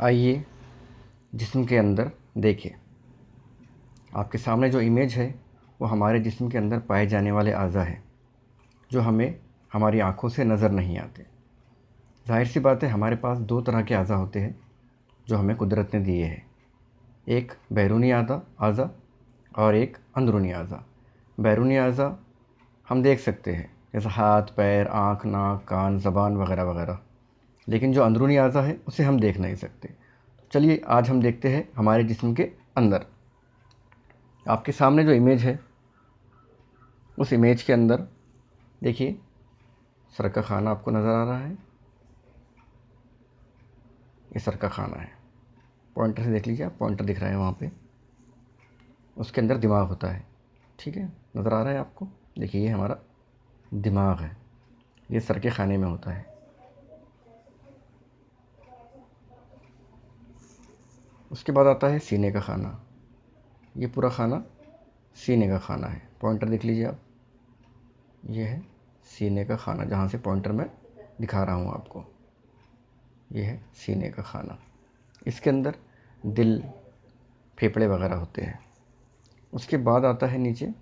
आइए जिस्म के अंदर देखें। आपके सामने जो इमेज है वो हमारे जिस्म के अंदर पाए जाने वाले अज़ा हैं जो हमें हमारी आँखों से नज़र नहीं आते। ज़ाहिर सी बात है, हमारे पास दो तरह के अज़ा होते हैं जो हमें कुदरत ने दिए हैं, एक बैरूनी अज़ा और एक अंदरूनी अज़ा। बैरूनी अज़ा हम देख सकते हैं, जैसे हाथ, पैर, आँख, नाक, कान, ज़बान वगैरह वगैरह, लेकिन जो अंदरूनी अज़ा है उसे हम देख नहीं सकते। चलिए आज हम देखते हैं हमारे जिस्म के अंदर। आपके सामने जो इमेज है उस इमेज के अंदर देखिए, सर का खाना आपको नज़र आ रहा है। ये सर का खाना है। पॉइंटर से देख लीजिए, आप पॉइंटर दिख रहा है वहाँ पे, उसके अंदर दिमाग होता है। ठीक है, नज़र आ रहा है आपको? देखिए, ये हमारा दिमाग है, ये सर के खाने में होता है। उसके बाद आता है सीने का खाना। ये पूरा खाना सीने का खाना है। पॉइंटर देख लीजिए आप, ये है सीने का खाना, जहाँ से पॉइंटर मैं दिखा रहा हूँ आपको। ये है सीने का खाना। इसके अंदर दिल, फेफड़े वगैरह होते हैं। उसके बाद आता है नीचे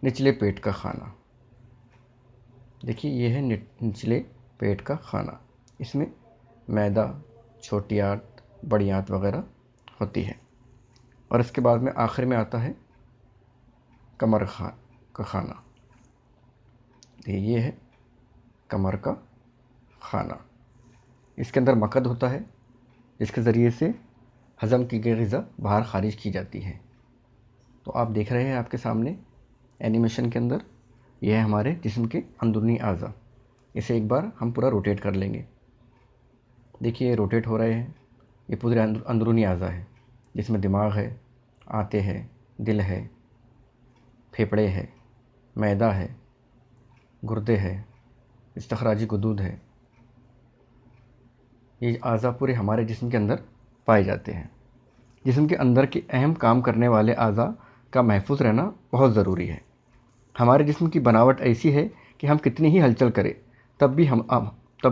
निचले पेट का खाना। देखिए, ये है निचले पेट का खाना। इसमें मैदा, छोटी आंत, बड़ी आंत वगैरह होती है। और इसके बाद में आखिर में आता है कमर का खाना। ये है कमर का खाना। इसके अंदर मकद होता है, जिसके ज़रिए से हज़म की गई ग़िज़ा बाहर ख़ारिज की जाती है। तो आप देख रहे हैं आपके सामने एनिमेशन के अंदर, यह है हमारे जिस्म के अंदरूनी अज़ा। इसे एक बार हम पूरा रोटेट कर लेंगे। देखिए, ये रोटेट हो रहे हैं। ये पूरे अंदरूनी अज़ा है, जिसमें दिमाग है, आंतें हैं, दिल है, फेफड़े है, मैदा है, गुर्दे है, इस्तखराजी गुदूद है। ये अज़ा पूरे हमारे जिस्म के अंदर पाए जाते हैं। जिस्म के अंदर के अहम काम करने वाले अज़ा का महफूज रहना बहुत ज़रूरी है। हमारे जिस्म की बनावट ऐसी है कि हम कितनी ही हलचल करें तब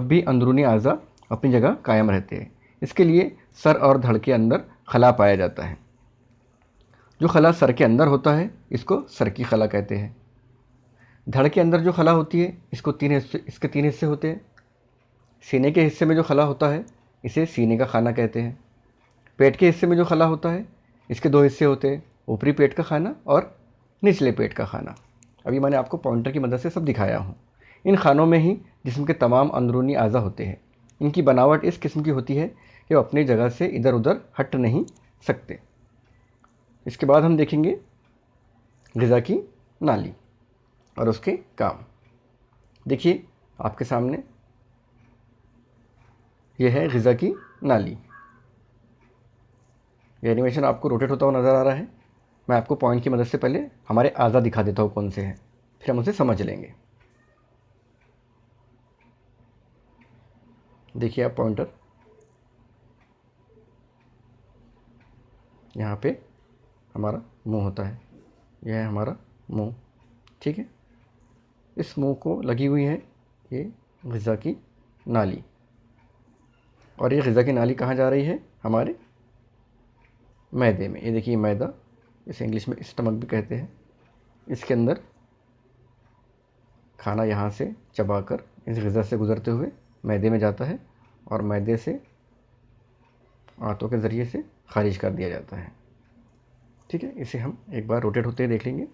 भी अंदरूनी अज़ा अपनी जगह कायम रहते हैं। इसके लिए सर और धड़ के अंदर खला पाया जाता है। जो खला सर के अंदर होता है इसको सर की खला कहते हैं। धड़ के अंदर जो खला होती है इसके तीन हिस्से होते हैं। सीने के हिस्से में जो खला होता है इसे सीने का खाना कहते हैं। पेट के हिस्से में जो खला होता है इसके दो हिस्से होते हैं, ऊपरी पेट का खाना और निचले पेट का खाना। अभी मैंने आपको पॉइंटर की मदद से सब दिखाया हूँ। इन खानों में ही जिस्म के तमाम अंदरूनी अज़ा होते हैं। इनकी बनावट इस किस्म की होती है कि वो अपनी जगह से इधर उधर हट नहीं सकते। इसके बाद हम देखेंगे ग़िज़ा की नाली और उसके काम। देखिए, आपके सामने यह है ग़िज़ा की नाली। ये एनिमेशन आपको रोटेट होता हुआ नज़र आ रहा है। मैं आपको पॉइंट की मदद से पहले हमारे अज़ा दिखा देता हूँ कौन से हैं, फिर हम उसे समझ लेंगे। देखिए आप पॉइंटर, यहाँ पे हमारा मुंह होता है, यह है हमारा मुंह। ठीक है, इस मुंह को लगी हुई है ये ग़िज़ा की नाली। और ये ग़िज़ा की नाली कहाँ जा रही है? हमारे मैदे में। ये देखिए मैदा, इसे इंग्लिश में स्टमक भी कहते हैं। इसके अंदर खाना यहाँ से चबाकर इस ग़िज़ा से गुज़रते हुए मैदे में जाता है और मैदे से आंतों के ज़रिए से ख़ारिज कर दिया जाता है। ठीक है, इसे हम एक बार रोटेट होते हुए देख लेंगे।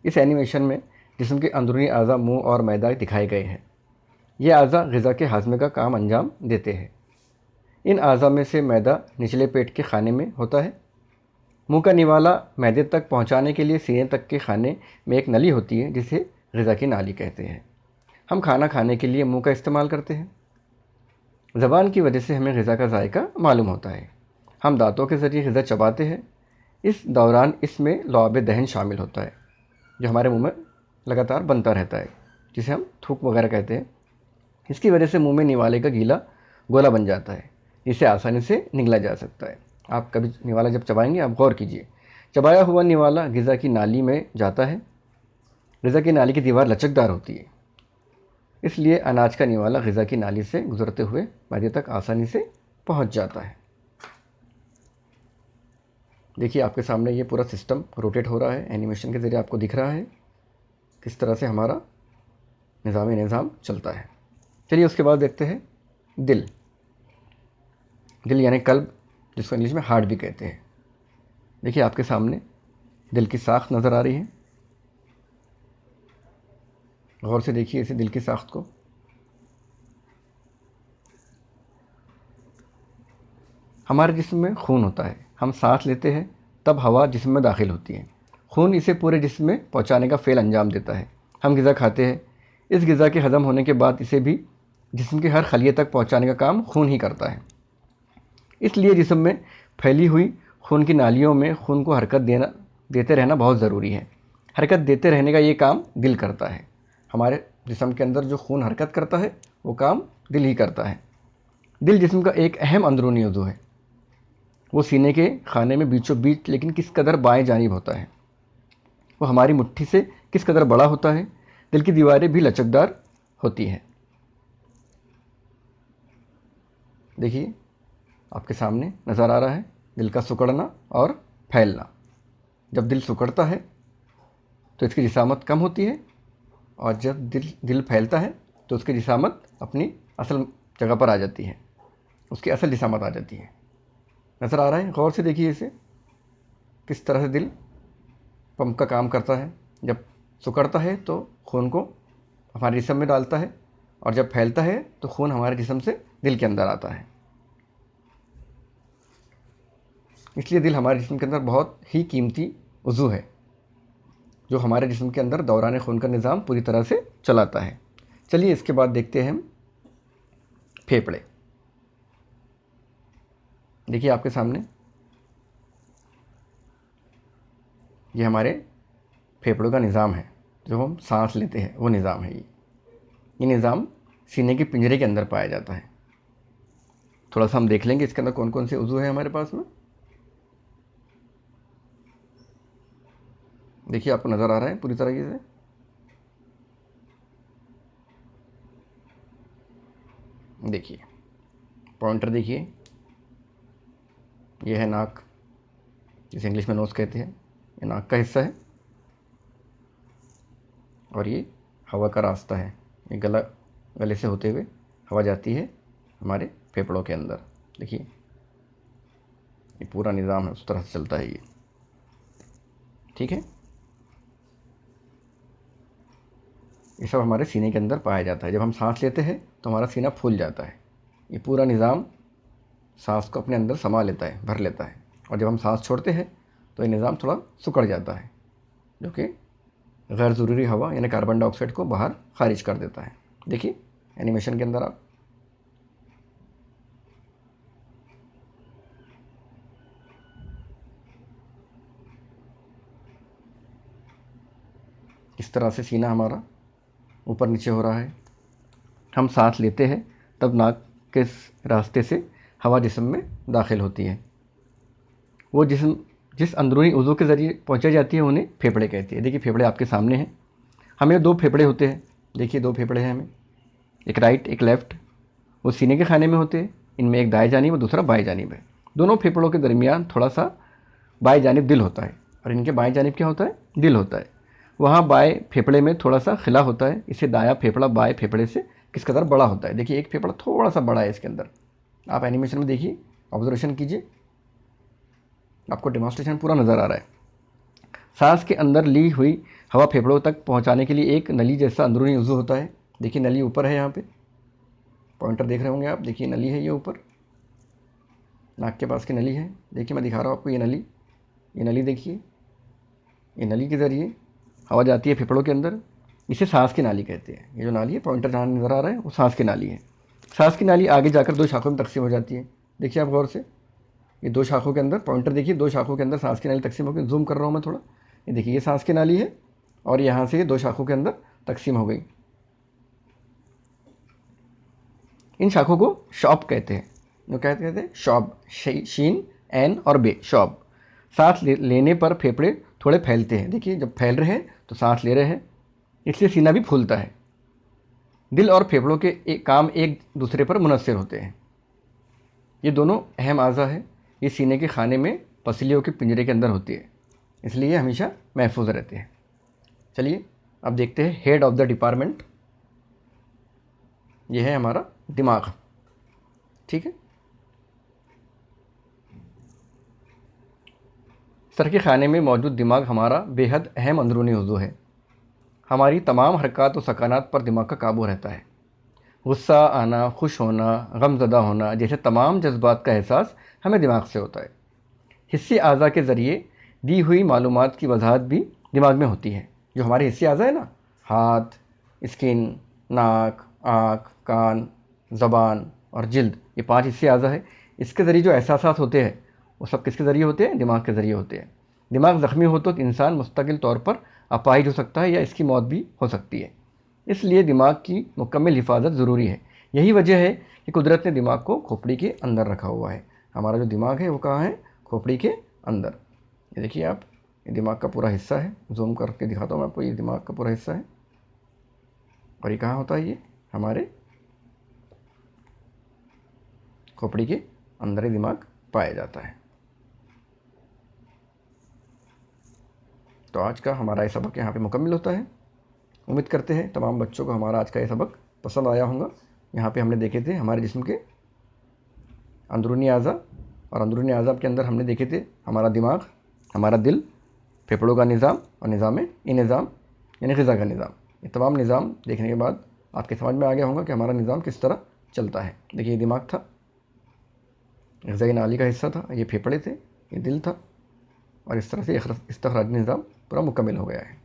इस एनिमेशन में जिस्म के अंदरूनी अज़ा मुंह और मैदा दिखाए गए हैं। ये अज़ा ग़िज़ा के हाज़मे का काम अंजाम देते हैं। इन अज़ा में से मैदा निचले पेट के खाने में होता है। मुंह का निवाला मैदे तक पहुंचाने के लिए सीने तक के खाने में एक नली होती है जिसे ग़िज़ा की नाली कहते हैं। हम खाना खाने के लिए मुंह का इस्तेमाल करते हैं। ज़बान की वजह से हमें ग़िज़ा का जायका मालूम होता है। हम दांतों के ज़रिए ग़िज़ा चबाते हैं। इस दौरान इसमें लुआब दहन शामिल होता है जो हमारे मुंह में लगातार बनता रहता है, जिसे हम थूक वगैरह कहते हैं। इसकी वजह से मुंह में निवाले का गीला गोला बन जाता है, जिसे आसानी से निगला जा सकता है। आप कभी निवाला जब चबाएंगे, आप गौर कीजिए, चबाया हुआ निवाला ग़िज़ा की नाली में जाता है। ग़िज़ा की नाली की दीवार लचकदार होती है। इसलिए अनाज का निवाला ग़िज़ा की नाली से गुजरते हुए मैदे तक आसानी से पहुंच जाता है। देखिए आपके सामने ये पूरा सिस्टम रोटेट हो रहा है, एनिमेशन के ज़रिए आपको दिख रहा है किस तरह से हमारा निज़ाम चलता है। चलिए उसके बाद देखते हैं दिल। दिल यानी कल्ब, जिसको इंग्लिश में हार्ट भी कहते हैं। देखिए आपके सामने दिल की साख्त नज़र आ रही है। गौर से देखिए इसे, दिल की साख्त को। हमारे जिस्म में खून होता है, हम सांस लेते हैं तब हवा जिस्म में दाखिल होती है। खून इसे पूरे जिस्म में पहुंचाने का फ़ेल अंजाम देता है। हम ग़िज़ा खाते हैं, इस ग़िज़ा के हज़म होने के बाद इसे भी जिस्म के हर खलिए तक पहुंचाने का काम खून ही करता है। इसलिए जिस्म में फैली हुई खून की नालियों में खून को हरकत देते रहना बहुत ज़रूरी है। हरकत देते रहने का ये काम दिल करता है। हमारे जिस्म के अंदर जो खून हरकत करता है वो काम दिल ही करता है। दिल जिस्म का एक अहम अंदरूनी उज़्व है। वो सीने के खाने में बीचों बीच लेकिन किस कदर बाएं जानिब होता है। वो हमारी मुट्ठी से किस कदर बड़ा होता है। दिल की दीवारें भी लचकदार होती हैं। देखिए आपके सामने नज़र आ रहा है दिल का सिकुड़ना और फैलना। जब दिल सिकुड़ता है तो इसकी जिसामत कम होती है, और जब दिल फैलता है तो उसकी जिसामत अपनी असल जगह पर आ जाती है, उसकी असल जिसामत आ जाती है। नज़र आ रहा है? गौर से देखिए इसे, किस तरह से दिल पंप का काम करता है। जब सिकुड़ता है तो खून को हमारे जिस्म में डालता है, और जब फैलता है तो खून हमारे जिस्म से दिल के अंदर आता है। इसलिए दिल हमारे जिस्म के अंदर बहुत ही कीमती उज़्व है, जो हमारे जिस्म के अंदर दौरान खून का निज़ाम पूरी तरह से चलाता है। चलिए इसके बाद देखते हैं हम फेफड़े। देखिए आपके सामने ये हमारे फेफड़ों का निज़ाम है, जो हम सांस लेते हैं वो निज़ाम है। ये निज़ाम सीने के पिंजरे के अंदर पाया जाता है। थोड़ा सा हम देख लेंगे इसके अंदर कौन कौन से उज़्व है हमारे पास में। देखिए आपको नज़र आ रहा है पूरी तरीके से। देखिए पॉइंटर, देखिए ये है नाक, जिसे इंग्लिश में नोज़ कहते हैं। ये नाक का हिस्सा है, और ये हवा का रास्ता है। ये गले से होते हुए हवा जाती है हमारे फेफड़ों के अंदर। देखिए ये पूरा निज़ाम है, उस तरह से चलता है ये। ठीक है, ये सब हमारे सीने के अंदर पाया जाता है। जब हम सांस लेते हैं तो हमारा सीना फूल जाता है। ये पूरा निज़ाम सांस को अपने अंदर समा लेता है, भर लेता है। और जब हम सांस छोड़ते हैं तो ये निज़ाम थोड़ा सिकुड़ जाता है, जो कि गैर ज़रूरी हवा यानी कार्बन डाइऑक्साइड को बाहर खारिज कर देता है। देखिए एनिमेशन के अंदर आप इस तरह से सीना हमारा ऊपर नीचे हो रहा है। हम सांस लेते हैं तब नाक के रास्ते से हवा जिस्म में दाखिल होती है। वो जिस अंदरूनी उज़्व के ज़रिए पहुंचाई जाती है उन्हें फेफड़े कहते हैं। देखिए फेफड़े आपके सामने हैं। हमें दो फेफड़े होते हैं। देखिए दो फेफड़े हैं हमें, एक राइट एक लेफ़्ट। वो सीने के खाने में होते हैं। इनमें एक दाएं जानिब और दूसरा बाएं जानिब है। दोनों फेफड़ों के दरमियान थोड़ा सा बाएं जानिब दिल होता है, और इनके बाएं जानिब क्या होता है? दिल होता है। वहाँ बाएं फेफड़े में थोड़ा सा खिला होता है। इसे दायां फेफड़ा बाएं फेफड़े से किस कदर बड़ा होता है। देखिए एक फेफड़ा थोड़ा सा बड़ा है इसके अंदर। आप एनिमेशन में देखिए, ऑब्जर्वेशन कीजिए, आपको डेमोन्स्ट्रेशन पूरा नज़र आ रहा है। सांस के अंदर ली हुई हवा फेफड़ों तक पहुंचाने के लिए एक नली जैसा अंदरूनी उज़्व होता है। देखिए नली ऊपर है, यहाँ पे पॉइंटर देख रहे होंगे आप। देखिए नली है ये ऊपर, नाक के पास की नली है। देखिए मैं दिखा रहा हूँ आपको, ये नली देखिए। ये नली के ज़रिए हवा जाती है फेफड़ों के अंदर। इसे सांस की नाली कहते हैं। ये जो नाली है, पॉइंटर जहाँ नज़र आ रहा है, वो सांस की नाली है। सांस की नाली आगे जाकर दो शाखों में तकसीम हो जाती है। देखिए आप गौर से, ये दो शाखों के अंदर, पॉइंटर देखिए, दो शाखों के अंदर सांस की नाली तकसीम हो गई। जूम कर रहा हूँ मैं थोड़ा। ये देखिए ये सांस की नाली है, और यहाँ से ये दो शाखों के अंदर तकसीम हो गई। इन शाखों को शॉप कहते हैं। जो कहते हैं शॉब, शीन एन और बे, शॉब। सांस लेने पर फेफड़े थोड़े फैलते हैं। देखिए जब फैल रहे हैं तो सांस ले रहे हैं, इसलिए सीना भी फूलता है। दिल और फेफड़ों के काम एक दूसरे पर मुनहसर होते हैं। ये दोनों अहम अज़ा है। ये सीने के खाने में पसलियों के पिंजरे के अंदर होती है, इसलिए हमेशा महफूज रहते हैं। चलिए अब देखते हैं हेड ऑफ द डिपार्टमेंट। ये है हमारा दिमाग। ठीक है, सर के खाने में मौजूद दिमाग हमारा बेहद अहम अंदरूनी उज़्व है। हमारी तमाम हरकत और सकानात पर दिमाग का काबू रहता है। गुस्सा आना, खुश होना, गमज़दा होना जैसे तमाम जज्बात का एहसास हमें दिमाग से होता है। हिस्सी अज़ा के ज़रिए दी हुई मालूमात की वजाहत भी दिमाग में होती है। जो हमारे हिस्सी अज़ा है ना, हाथ, स्किन, नाक, आँख, कान, ज़बान और जिल्द, ये 5 हिस्से अज़ा है। इसके ज़रिए जो एहसासात होते हैं वो सब किसके ज़रिए होते हैं? दिमाग के ज़रिए होते हैं। दिमाग ज़ख्मी हो तो इंसान मुस्तकिल तौर पर अपाहिज हो सकता है या इसकी मौत भी हो सकती है। इसलिए दिमाग की मुकम्मल हिफाजत ज़रूरी है। यही वजह है कि कुदरत ने दिमाग को खोपड़ी के अंदर रखा हुआ है। हमारा जो दिमाग है वो कहाँ है? खोपड़ी के अंदर। ये देखिए आप, ये दिमाग का पूरा हिस्सा है। जूम करके दिखाता हूँ मैं आपको, ये दिमाग का पूरा हिस्सा है। और ये कहाँ होता है? ये हमारे खोपड़ी के अंदर ही दिमाग पाया जाता है। तो आज का हमारा ये सबक यहाँ पे मुकम्मल होता है। उम्मीद करते हैं तमाम बच्चों को हमारा आज का ये सबक पसंद आया होगा। यहाँ पे हमने देखे थे हमारे जिस्म के अंदरूनी अज़ा, और अंदरूनी अज़ा के अंदर हमने देखे थे हमारा दिमाग, हमारा दिल, फेफड़ों का निज़ाम और निज़ाम यानी ग़िज़ा का निज़ाम। ये तमाम निज़ाम देखने के बाद आपके समझ में आ गया होगा कि हमारा निज़ाम किस तरह चलता है। देखिए, ये दिमाग था, ग़िज़ाई नाली का हिस्सा था, ये फेफड़े थे, ये दिल था, और इस तरह से इस्तख़राजी निज़ाम पूरा मुकम्मल हो गया है।